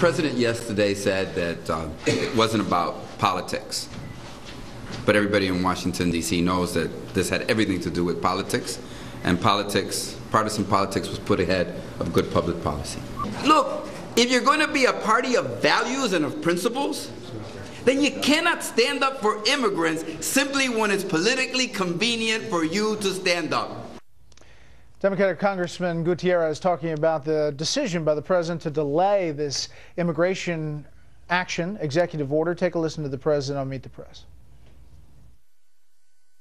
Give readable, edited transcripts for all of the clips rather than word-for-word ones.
president yesterday said that it wasn't about politics. But everybody in Washington, D.C. knows that this had everything to do with politics, and partisan politics was put ahead of good public policy. Look, if you're going to be a party of values and of principles, then you cannot stand up for immigrants simply when it's politically convenient for you to stand up. Democratic Congressman Gutierrez talking about the decision by the president to delay this immigration action, executive order. Take a listen to the president on Meet the Press.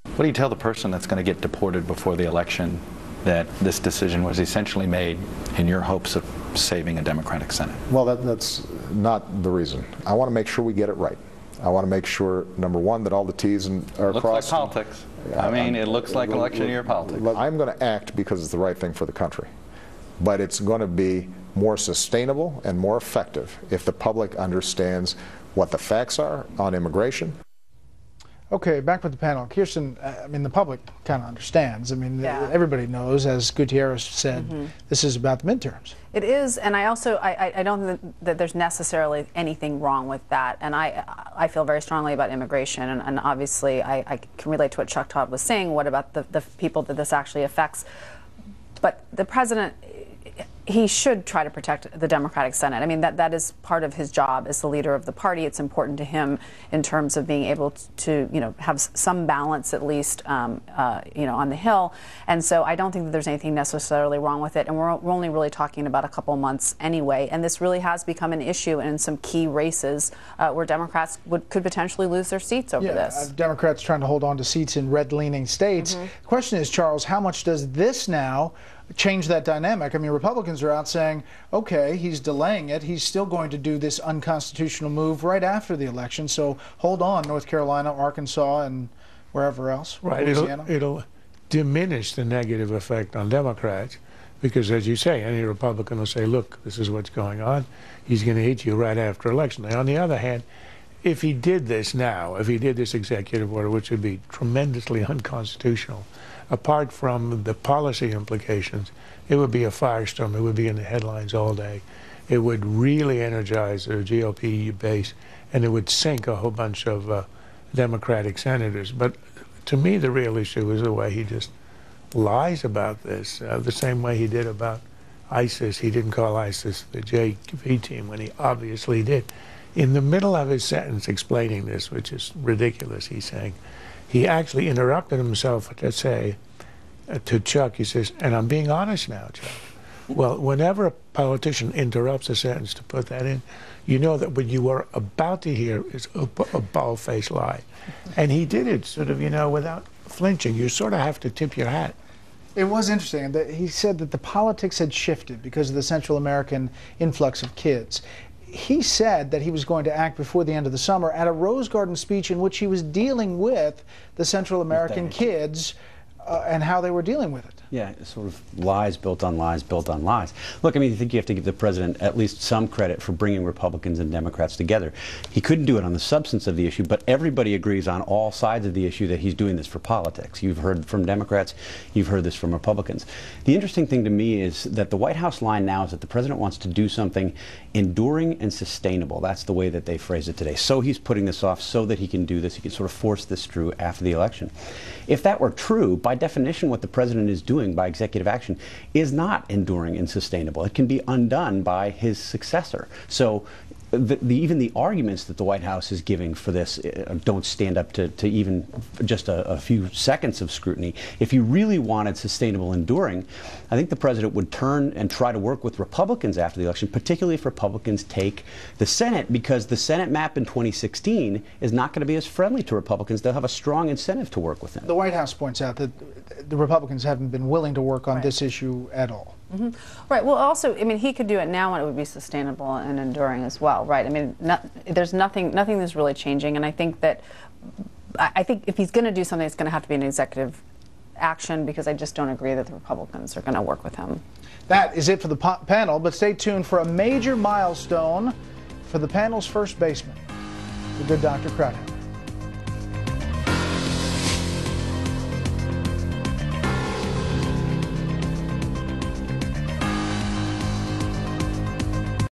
What do you tell the person that's going to get deported before the election that this decision was essentially made in your hopes of saving a Democratic Senate? Well, that's not the reason. I want to make sure we get it right. I want to make sure, number one, that all the T's are crossed. Looks like politics. I mean, it looks like election year politics. I'm going to act because it's the right thing for the country. But it's going to be more sustainable and more effective if the public understands what the facts are on immigration. Okay, back with the panel. Kirsten, I mean, the public kind of understands. I mean, everybody knows, as Gutierrez said, this is about the midterms. It is, and I don't think that there's necessarily anything wrong with that. And I feel very strongly about immigration, and obviously I can relate to what Chuck Todd was saying. What about the people that this actually affects? But the president, he should try to protect the Democratic Senate. I mean, that is part of his job as the leader of the party. It's important to him in terms of being able to, have some balance at least, on the Hill. And so I don't think that there's anything necessarily wrong with it. And we're only really talking about a couple months anyway. And this really has become an issue in some key races where Democrats could potentially lose their seats over this. Democrats trying to hold on to seats in red-leaning states. The question is, Charles, how much does this now change that dynamic? I mean, Republicans are out saying, okay, he's delaying it. He's still going to do this unconstitutional move right after the election. So hold on, North Carolina, Arkansas, and wherever else. Right. It'll diminish the negative effect on Democrats because, as you say, any Republican will say, look, this is what's going on. He's going to hit you right after election. Now, on the other hand, if he did this now, if he did this executive order, which would be tremendously unconstitutional, apart from the policy implications, it would be a firestorm. It would be in the headlines all day. It would really energize the GOP base, and it would sink a whole bunch of Democratic senators. But to me, the real issue is the way he just lies about this, the same way he did about ISIS. He didn't call ISIS the JV team when he obviously did. In the middle of his sentence explaining this, which is ridiculous, he's saying, he actually interrupted himself to say to Chuck, he says, and I'm being honest now, Chuck. Well, whenever a politician interrupts a sentence to put that in, you know that what you are about to hear is a bald-faced lie. And he did it sort of, without flinching. You sort of have to tip your hat. It was interesting that he said that the politics had shifted because of the Central American influx of kids. He said that he was going to act before the end of the summer at a Rose Garden speech in which he was dealing with the Central American kids and how they were dealing with it. Yeah, sort of lies built on lies built on lies. Look, I mean, I think you have to give the president at least some credit for bringing Republicans and Democrats together. He couldn't do it on the substance of the issue, but everybody agrees on all sides of the issue that he's doing this for politics. You've heard from Democrats, you've heard this from Republicans. The interesting thing to me is that the White House line now is that the president wants to do something enduring and sustainable. That's the way that they phrase it today. So he's putting this off so that he can do this. He can sort of force this through after the election. If that were true, by definition, what the president is doing by executive action is not enduring and sustainable. It can be undone by his successor. So even the arguments that the White House is giving for this don't stand up to even just a few seconds of scrutiny. If you really wanted sustainable enduring, I think the president would turn and try to work with Republicans after the election, particularly if Republicans take the Senate, because the Senate map in 2016 is not going to be as friendly to Republicans. They'll have a strong incentive to work with them. The White House points out that the Republicans haven't been willing to work on this issue at all. Right. Well, also, I mean, he could do it now and it would be sustainable and enduring as well, right? I mean, there's nothing that's really changing, and I think if he's going to do something, it's going to have to be an executive action, because I just don't agree that the Republicans are going to work with him. That is it for the panel, but stay tuned for a major milestone for the panel's first baseman, the good Dr. Krauthammer.